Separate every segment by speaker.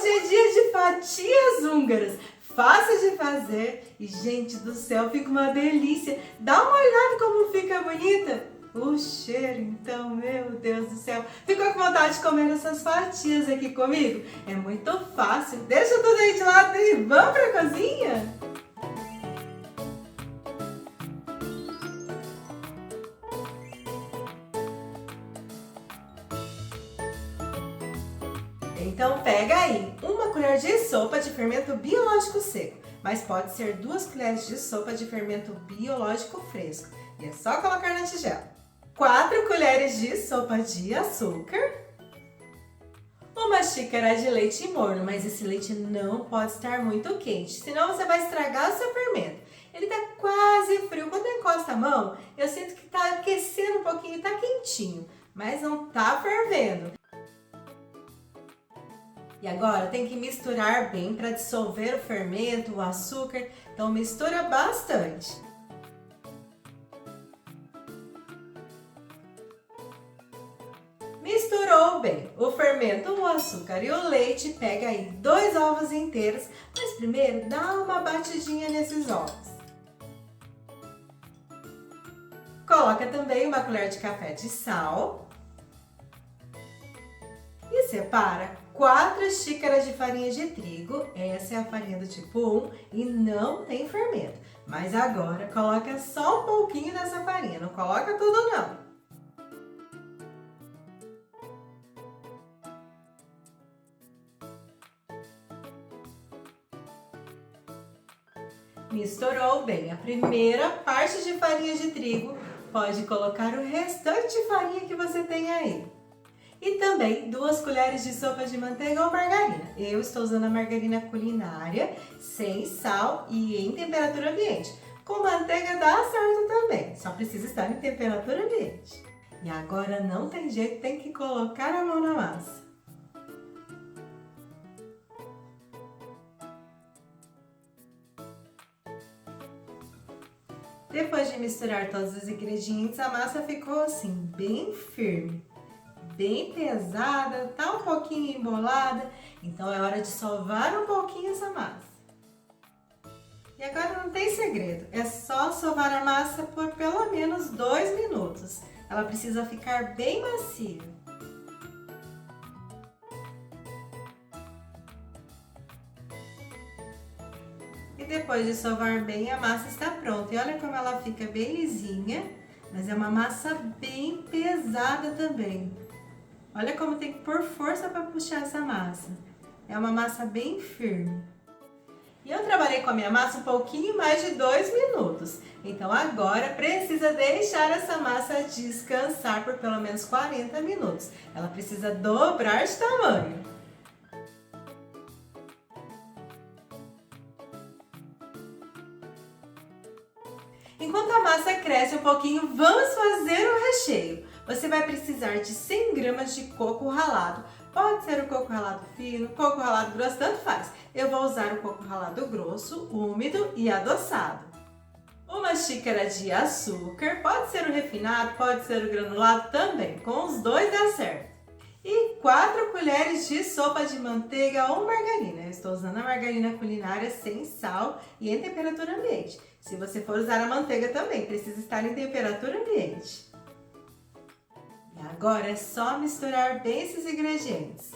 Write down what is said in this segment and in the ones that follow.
Speaker 1: Hoje é dia de fatias húngaras, fácil de fazer e, gente do céu, fica uma delícia. Dá uma olhada como fica bonita. O cheiro, então, meu Deus do céu. Ficou com vontade de comer essas fatias aqui comigo? É muito fácil. Deixa tudo aí de lado e vamos pra cozinha? Então pega aí uma colher de sopa de fermento biológico seco, mas pode ser 2 colheres de sopa de fermento biológico fresco. E é só colocar na tigela. 4 colheres de sopa de açúcar. Uma xícara de leite morno, mas esse leite não pode estar muito quente, senão você vai estragar o seu fermento. Ele está quase frio. Quando eu encosto a mão, eu sinto que está aquecendo um pouquinho, está quentinho, mas não está fervendo. E agora tem que misturar bem para dissolver o fermento, o açúcar, então mistura bastante. Misturou bem o fermento, o açúcar e o leite, pega aí 2 ovos inteiros, mas primeiro dá uma batidinha nesses ovos. Coloca também uma colher de café de sal e separa 4 xícaras de farinha de trigo, essa é a farinha do tipo 1 e não tem fermento. Mas agora coloca só um pouquinho dessa farinha, não coloca tudo não. Misturou bem a primeira parte de farinha de trigo, pode colocar o restante de farinha que você tem aí. E também 2 colheres de sopa de manteiga ou margarina. Eu estou usando a margarina culinária, sem sal e em temperatura ambiente. Com manteiga dá certo também, só precisa estar em temperatura ambiente. E agora não tem jeito, tem que colocar a mão na massa. Depois de misturar todos os ingredientes, a massa ficou assim, bem firme. Bem pesada, tá um pouquinho embolada, então é hora de sovar um pouquinho essa massa. E agora não tem segredo, é só sovar a massa por pelo menos 2 minutos. Ela precisa ficar bem macia. E depois de sovar bem, a massa está pronta. E olha como ela fica bem lisinha, mas é uma massa bem pesada também. Olha como tem que pôr força para puxar essa massa. É uma massa bem firme. E eu trabalhei com a minha massa um pouquinho mais de 2 minutos. Então agora precisa deixar essa massa descansar por pelo menos 40 minutos. Ela precisa dobrar de tamanho. Enquanto a massa cresce um pouquinho, vamos fazer o recheio. Você vai precisar de 100 gramas de coco ralado. Pode ser o coco ralado fino, coco ralado grosso, tanto faz. Eu vou usar o coco ralado grosso, úmido e adoçado. Uma xícara de açúcar, pode ser o refinado, pode ser o granulado também, com os dois dá certo. E 4 colheres de sopa de manteiga ou margarina. Eu estou usando a margarina culinária sem sal e em temperatura ambiente. Se você for usar a manteiga também, precisa estar em temperatura ambiente. E agora é só misturar bem esses ingredientes.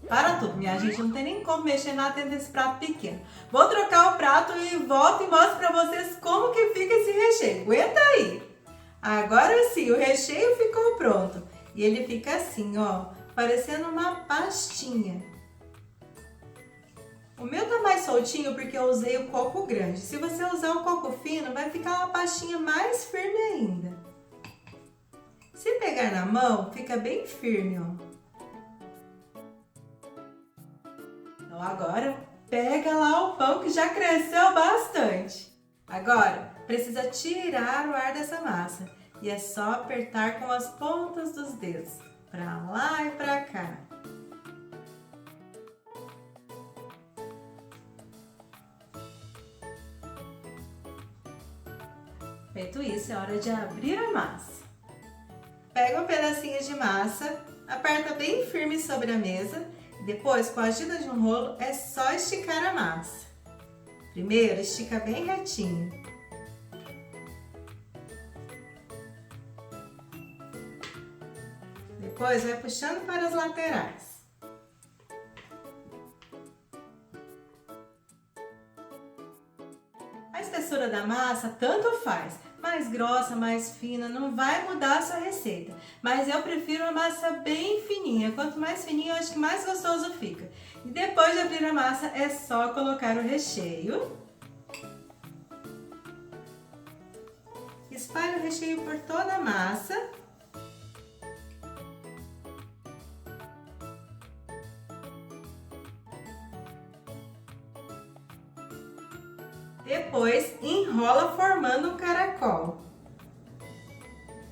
Speaker 1: Para tudo, minha gente, não tem nem como mexer nada dentro desse prato pequeno. Vou trocar o prato e volto e mostro para vocês como que fica esse recheio. Aguenta aí! Agora sim, o recheio ficou pronto. E ele fica assim, ó, parecendo uma pastinha. O meu tá mais soltinho porque eu usei o coco grande. Se você usar o coco fino, vai ficar uma pastinha mais firme ainda. Se pegar na mão, fica bem firme, ó. Então agora, pega lá o pão que já cresceu bastante. Agora, precisa tirar o ar dessa massa. E é só apertar com as pontas dos dedos, pra lá e pra cá. Feito isso, é hora de abrir a massa. pega um pedacinho de massa, aperta bem firme sobre a mesa e depois, com a ajuda de um rolo, é só esticar a massa. Primeiro, estica bem retinho. Depois, vai puxando para as laterais. A espessura da massa tanto faz, mais grossa, mais fina, não vai mudar a sua receita. Mas eu prefiro a massa bem fininha, quanto mais fininha eu acho que mais gostoso fica. E depois de abrir a massa é só colocar o recheio. Espalhe o recheio por toda a massa. Depois, enrola formando um caracol.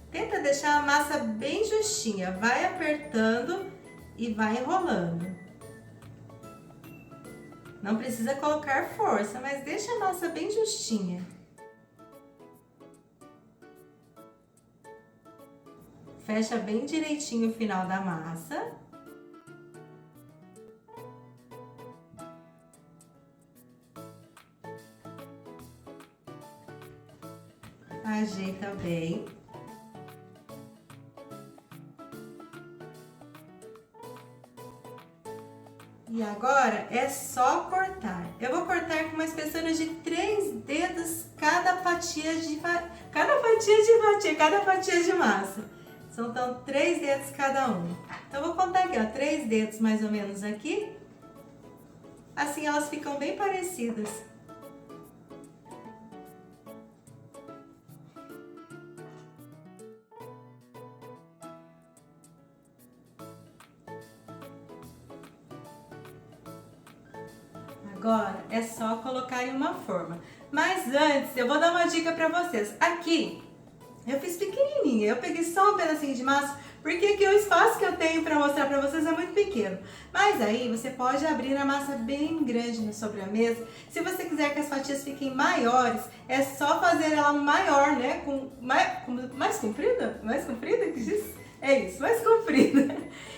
Speaker 1: Tenta deixar a massa bem justinha, vai apertando e vai enrolando. Não precisa colocar força, mas deixa a massa bem justinha. Fecha bem direitinho o final da massa. Ajeita bem. E agora é só cortar. Eu vou cortar com uma espessura de 3 dedos cada fatia de massa. São então 3 dedos cada um. Então eu vou contar aqui, ó, 3 dedos mais ou menos aqui. Assim elas ficam bem parecidas. Agora é só colocar em uma forma. Mas antes eu vou dar uma dica para vocês. Aqui eu fiz pequenininha, eu peguei só um pedacinho de massa, porque aqui o espaço que eu tenho para mostrar para vocês é muito pequeno. Mas aí você pode abrir a massa bem grande sobre a mesa. Se você quiser que as fatias fiquem maiores, é só fazer ela maior, né? Mais comprida? Mais comprida que diz? É isso, mais comprida.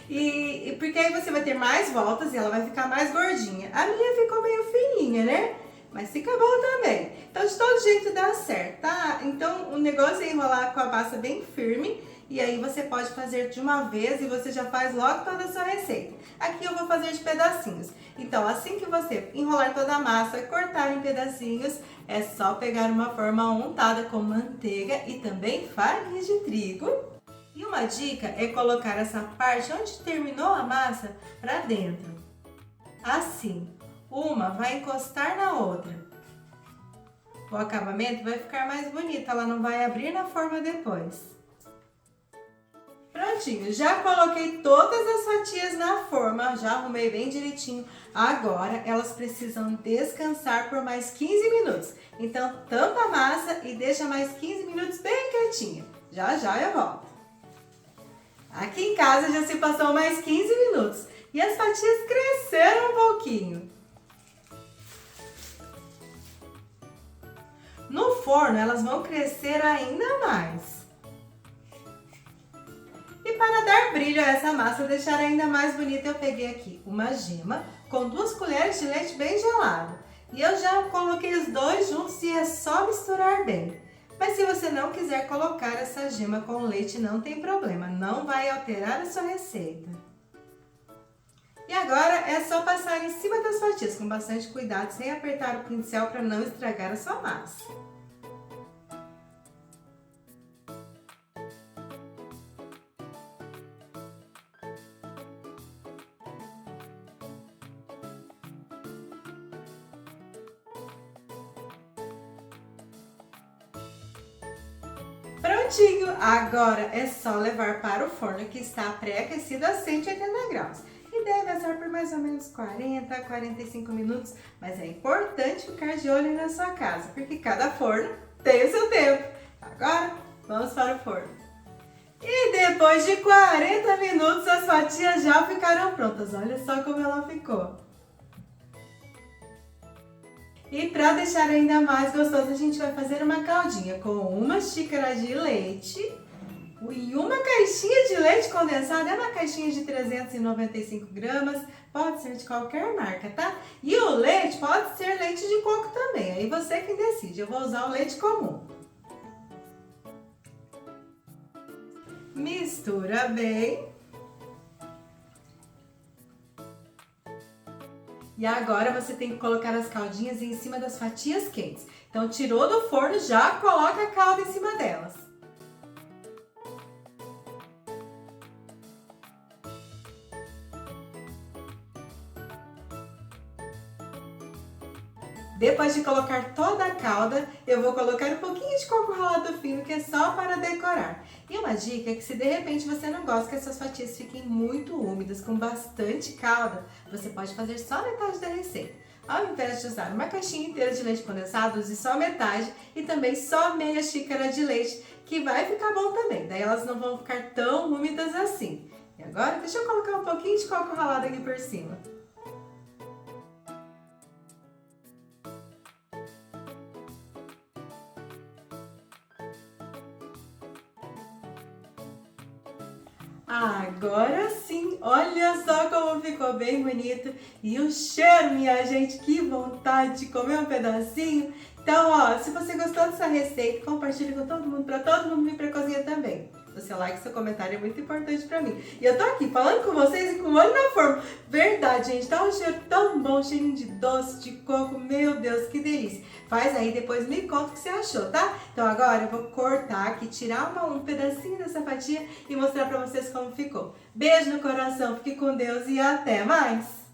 Speaker 1: E porque aí você vai ter mais voltas e ela vai ficar mais gordinha. A minha ficou meio fininha, né? Mas fica bom também. Então, de todo jeito dá certo, tá? Então, o negócio é enrolar com a massa bem firme. E aí você pode fazer de uma vez e você já faz logo toda a sua receita. Aqui eu vou fazer de pedacinhos. Então, assim que você enrolar toda a massa, cortar em pedacinhos, é só pegar uma forma untada com manteiga e também farinha de trigo. E uma dica é colocar essa parte onde terminou a massa para dentro. Assim, uma vai encostar na outra. O acabamento vai ficar mais bonito, ela não vai abrir na forma depois. Prontinho, já coloquei todas as fatias na forma, já arrumei bem direitinho. Agora elas precisam descansar por mais 15 minutos. Então tampa a massa e deixa mais 15 minutos bem quietinha. Já já eu volto. Aqui em casa já se passou mais 15 minutos e as fatias cresceram um pouquinho. No forno elas vão crescer ainda mais. E para dar brilho a essa massa, deixar ainda mais bonita, eu peguei aqui uma gema com 2 colheres de leite bem gelado. E eu já coloquei os dois juntos e é só misturar bem. Mas se você não quiser colocar essa gema com leite, não tem problema, não vai alterar a sua receita. E agora é só passar em cima das fatias, com bastante cuidado, sem apertar o pincel para não estragar a sua massa. Prontinho! Agora é só levar para o forno que está pré-aquecido a 180 graus. E deve assar por mais ou menos 40 a 45 minutos. Mas é importante ficar de olho na sua casa, porque cada forno tem o seu tempo. Agora, vamos para o forno. E depois de 40 minutos, as fatias já ficaram prontas. Olha só como ela ficou. E para deixar ainda mais gostoso, a gente vai fazer uma caldinha com 1 xícara de leite, E uma caixinha de leite condensado é uma caixinha de 395 gramas, pode ser de qualquer marca, tá? E o leite pode ser leite de coco também, aí você quem decide. Eu vou usar o leite comum. Mistura bem. E agora você tem que colocar as caldinhas em cima das fatias quentes. Então tirou do forno, já coloca a calda em cima delas. Depois de colocar toda a calda, eu vou colocar um pouquinho de coco ralado fino, que é só para decorar. E uma dica é que se de repente você não gosta que as suas fatias fiquem muito úmidas, com bastante calda, você pode fazer só metade da receita. Ao invés de usar uma caixinha inteira de leite condensado, use só metade e também só meia xícara de leite, que vai ficar bom também. Daí elas não vão ficar tão úmidas assim. E agora deixa eu colocar um pouquinho de coco ralado aqui por cima. Agora sim, olha só como ficou bem bonito. E o cheiro, minha gente, que vontade de comer um pedacinho. Então, ó, se você gostou dessa receita, compartilhe com todo mundo, para todo mundo vir pra cozinha também. O seu like e seu comentário é muito importante pra mim. E eu tô aqui falando com vocês e com o olho na forma. Verdade, gente, tá um cheiro tão bom, cheirinho de doce, de coco, meu Deus, que delícia. Faz aí, depois me conta o que você achou, tá? Então agora eu vou cortar aqui, tirar um pedacinho dessa fatia e mostrar pra vocês como ficou. Beijo no coração, fique com Deus e até mais!